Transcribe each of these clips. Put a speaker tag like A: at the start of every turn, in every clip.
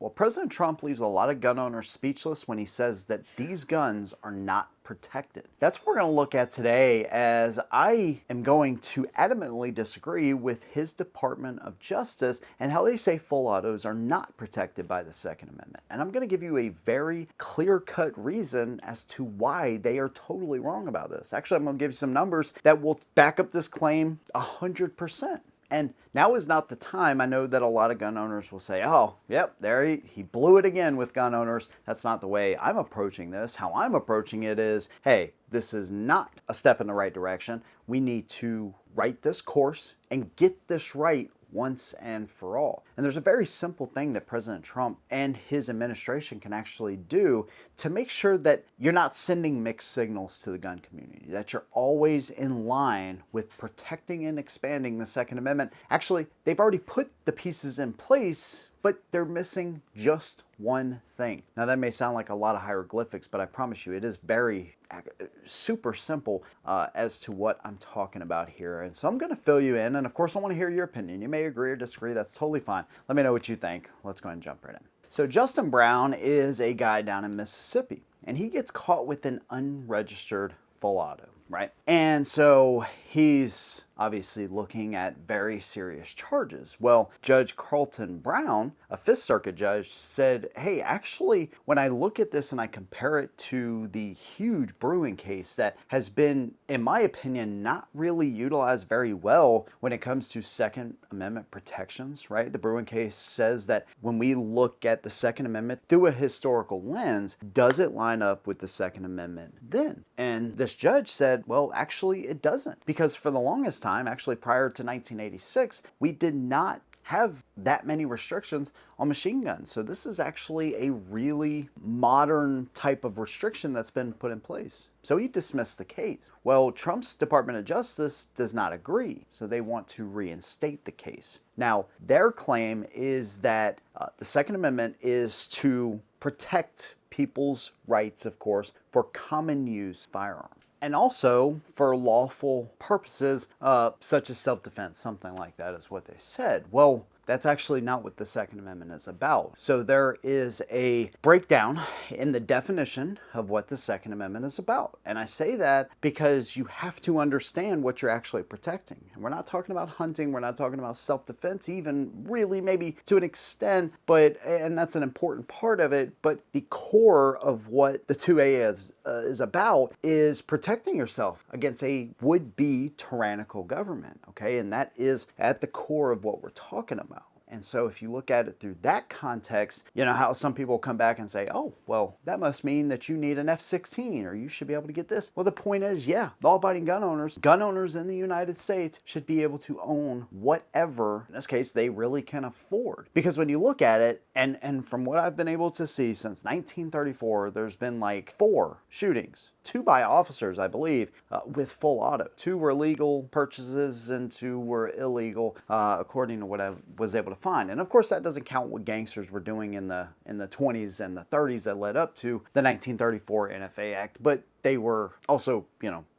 A: Well, President Trump leaves a lot of gun owners speechless when he says that these guns are not protected. That's what we're going to look at today, as I am going to adamantly disagree with his Department of Justice and how they say full autos are not protected by the Second Amendment. And I'm going to give you a very clear-cut reason as to why they are totally wrong about this. Actually, I'm going to give you some numbers that will back up this claim 100%. And now is not the time. I know that a lot of gun owners will say, oh, yep, there he blew it again with gun owners. That's not the way I'm approaching this. How I'm approaching it is, hey, this is not a step in the right direction. We need to right this course and get this right once and for all. And there's a very simple thing that President Trump and his administration can actually do to make sure that you're not sending mixed signals to the gun community, that you're always in line with protecting and expanding the Second Amendment. Actually, they've already put the pieces in place, but they're missing just one thing. Now, that may sound like a lot of hieroglyphics, but I promise you it is very super simple as to what I'm talking about here. And so I'm going to fill you in, and of course I want to hear your opinion. You may agree or disagree. That's totally fine. Let me know what you think. Let's go ahead and jump right in. So Justin Brown is a guy down in Mississippi, and he gets caught with an unregistered full auto, right? And so he's obviously looking at very serious charges. Well, Judge Carlton Brown, a Fifth Circuit judge, said, hey, actually, when I look at this and I compare it to the huge Bruen case that has been, in my opinion, not really utilized very well when it comes to Second Amendment protections, right? The Bruen case says that when we look at the Second Amendment through a historical lens, does it line up with the Second Amendment then? And this judge said, well, actually, it doesn't. Because for the longest time, actually prior to 1986, we did not have that many restrictions on machine guns. So this is actually a really modern type of restriction that's been put in place. So he dismissed the case. Well, Trump's Department of Justice does not agree, so they want to reinstate the case. Now, their claim is that the Second Amendment is to protect people's rights, of course, for common use firearms. And also for lawful purposes, such as self-defense, something like that is what they said. Well, that's actually not what the Second Amendment is about. So there is a breakdown in the definition of what the Second Amendment is about. And I say that because you have to understand what you're actually protecting. And we're not talking about hunting, we're not talking about self-defense, even really maybe to an extent, and that's an important part of it, but the core of what the 2A is about is protecting yourself against a would-be tyrannical government, okay? And that is at the core of what we're talking about. And so if you look at it through that context, you know how some people come back and say, oh, well, that must mean that you need an F-16 or you should be able to get this. Well, the point is, yeah, law-abiding gun owners in the United States should be able to own whatever, in this case, they really can afford. Because when you look at it, and from what I've been able to see since 1934, there's been like 4 shootings, 2 by officers, I believe, with full auto. 2 were legal purchases and 2 were illegal, according to what I was able to find. And of course, that doesn't count what gangsters were doing in the 20s and the 30s that led up to the 1934 NFA Act, but they were also,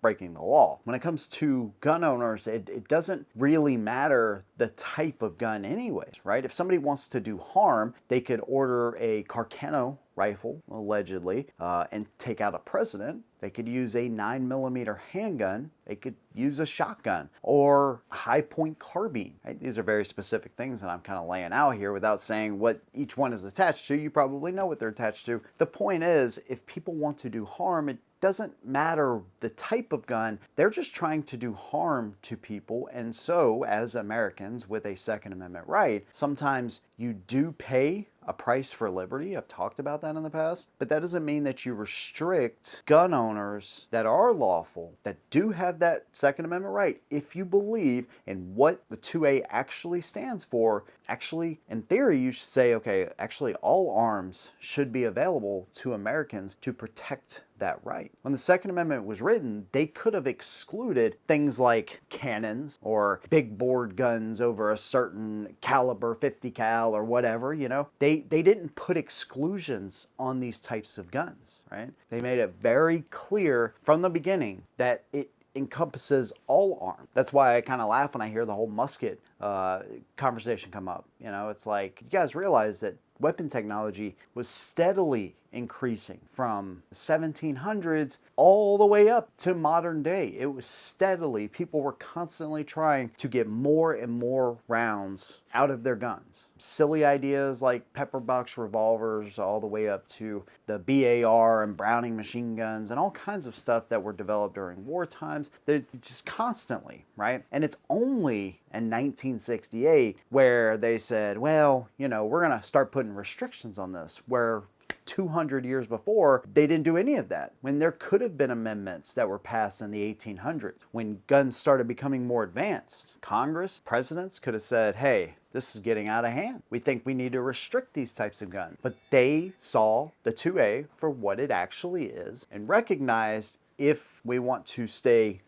A: breaking the law. When it comes to gun owners, it doesn't really matter the type of gun anyways, right? If somebody wants to do harm, they could order a Carcano rifle, allegedly, and take out a president. They could use a 9mm handgun. They could use a shotgun or a high-point carbine. Right? These are very specific things that I'm kind of laying out here without saying what each one is attached to. You probably know what they're attached to. The point is, if people want to do harm, it doesn't matter the type of gun. They're just trying to do harm to people. And so, as Americans with a Second Amendment right, sometimes you do pay a price for liberty. I've talked about that in the past, but that doesn't mean that you restrict gun owners that are lawful, that do have that Second Amendment right. If you believe in what the 2A actually stands for, actually, in theory, you should say, okay, actually all arms should be available to Americans to protect that right. When the Second Amendment was written, they could have excluded things like cannons or big board guns over a certain caliber, 50 cal or whatever, They didn't put exclusions on these types of guns, right? They made it very clear from the beginning that it encompasses all arms. That's why I kind of laugh when I hear the whole musket conversation come up. It's like, you guys realize that weapon technology was steadily increasing from the 1700s all the way up to modern day. It was steadily, people were constantly trying to get more and more rounds out of their guns. Silly ideas like pepper box revolvers all the way up to the BAR and Browning machine guns and all kinds of stuff that were developed during war times. They're just constantly, right? And it's only in 1968 where they said, well, you know, we're going to start putting restrictions on this, where 200 years before, they didn't do any of that. When there could have been amendments that were passed in the 1800s, when guns started becoming more advanced, Congress, presidents could have said, hey, this is getting out of hand. We think we need to restrict these types of guns. But they saw the 2A for what it actually is and recognized if we want to stay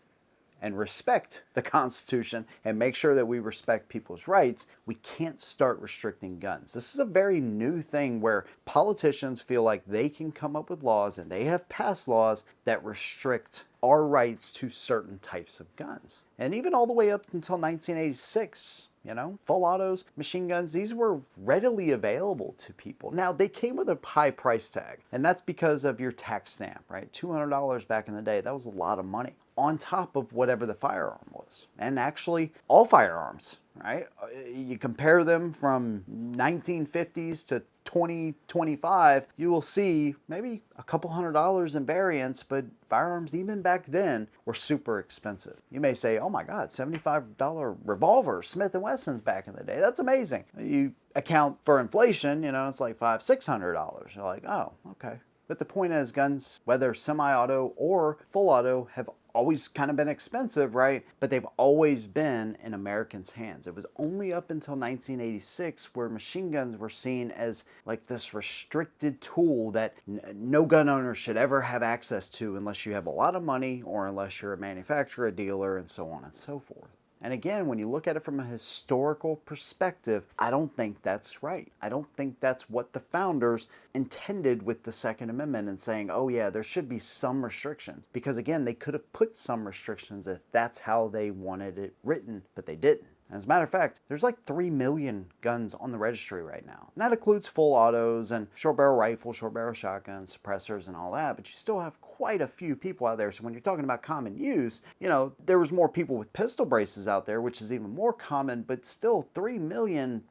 A: and respect the Constitution and make sure that we respect people's rights, we can't start restricting guns. This is a very new thing where politicians feel like they can come up with laws, and they have passed laws that restrict our rights to certain types of guns. And even all the way up until 1986, you know, full autos, machine guns, these were readily available to people. Now, they came with a high price tag, and that's because of your tax stamp, right? $200 back in the day, that was a lot of money on top of whatever the firearm was. And actually, all firearms, right? You compare them from 1950s to 2025, you will see maybe a couple $100 in variance, but firearms even back then were super expensive. You may say, oh my God, $75 revolver, Smith & Wesson's back in the day. That's amazing. You account for inflation, you know, it's like $500, $600. You're like, oh, okay. But the point is, guns, whether semi-auto or full auto, have always kind of been expensive, right? But they've always been in Americans' hands. It was only up until 1986 where machine guns were seen as like this restricted tool that no gun owner should ever have access to unless you have a lot of money or unless you're a manufacturer, a dealer, and so on and so forth. And again, when you look at it from a historical perspective, I don't think that's right. I don't think that's what the founders intended with the Second Amendment and saying, oh yeah, there should be some restrictions. Because again, they could have put some restrictions if that's how they wanted it written, but they didn't. As a matter of fact, there's like 3 million guns on the registry right now. And that includes full autos and short barrel rifles, short barrel shotguns, suppressors and all that, but you still have quite a few people out there. So when you're talking about common use, you know, there was more people with pistol braces out there, which is even more common, but still 3 million,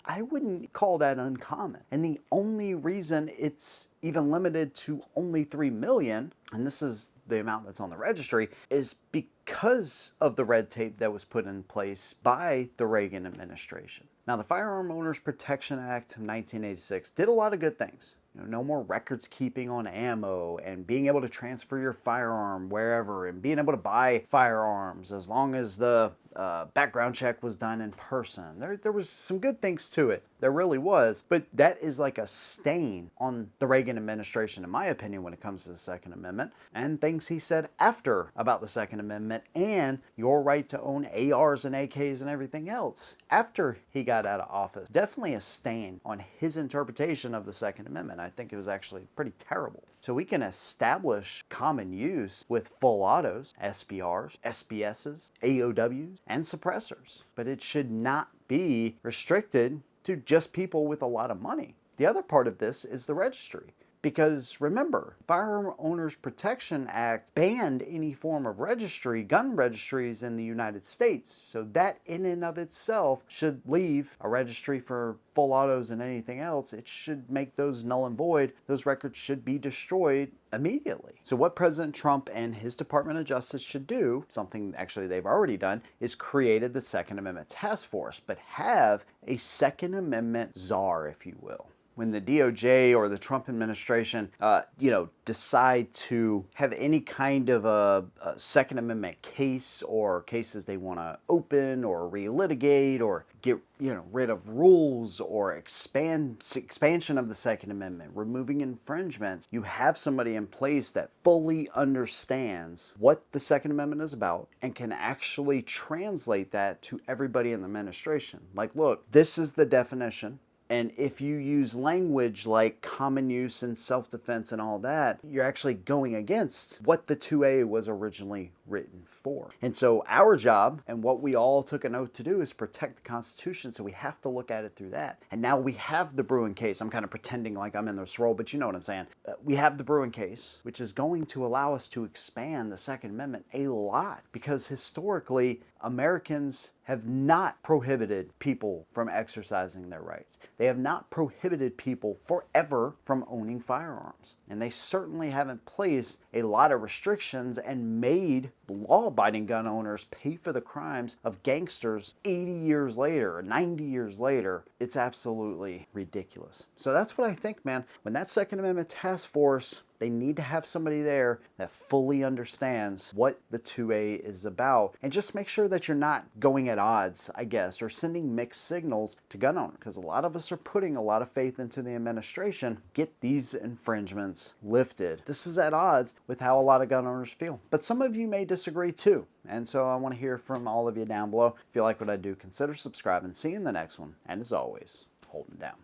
A: I wouldn't call that uncommon. And the only reason it's even limited to only 3 million, and this is the amount that's on the registry, is because of the red tape that was put in place by the Reagan administration. Now, the Firearm Owners Protection Act of 1986 did a lot of good things. You know, no more records keeping on ammo and being able to transfer your firearm wherever and being able to buy firearms as long as the background check was done in person. There was some good things to it. There really was. But that is like a stain on the Reagan administration, in my opinion, when it comes to the Second Amendment and things he said after about the Second Amendment and your right to own ARs and AKs and everything else after he got out of office. Definitely a stain on his interpretation of the Second Amendment. I think it was actually pretty terrible. So we can establish common use with full autos, SBRs, SBSs, AOWs, and suppressors. But it should not be restricted to just people with a lot of money. The other part of this is the registry. Because remember, Firearm Owners Protection Act banned any form of registry, gun registries in the United States. So that in and of itself should leave a registry for full autos and anything else. It should make those null and void. Those records should be destroyed immediately. So what President Trump and his Department of Justice should do, something actually they've already done, is created the Second Amendment Task Force, but have a Second Amendment czar, if you will. When the DOJ or the Trump administration, decide to have any kind of a Second Amendment case or cases they want to open or relitigate or get rid of rules or expansion of the Second Amendment, removing infringements, you have somebody in place that fully understands what the Second Amendment is about and can actually translate that to everybody in the administration. Like, look, this is the definition. And if you use language like common use and self-defense and all that, you're actually going against what the 2A was originally written for. And so our job, and what we all took an oath to do, is protect the Constitution, so we have to look at it through that. And now we have the Bruen case. I'm kind of pretending like I'm in this role, but you know what I'm saying. We have the Bruen case, which is going to allow us to expand the Second Amendment a lot, because historically, Americans have not prohibited people from exercising their rights. They have not prohibited people forever from owning firearms. And they certainly haven't placed a lot of restrictions and made law-abiding gun owners pay for the crimes of gangsters 80 years later or 90 years later. It's absolutely ridiculous. So that's what I think, man. When that Second Amendment task force, they need to have somebody there that fully understands what the 2A is about, and just make sure that you're not going at odds, I guess, or sending mixed signals to gun owners, because a lot of us are putting a lot of faith into the administration. Get these infringements lifted. This is at odds with how a lot of gun owners feel. But some of you may disagree too. And so I want to hear from all of you down below. If you like what I do, consider subscribing. See you in the next one. And as always, hold them down.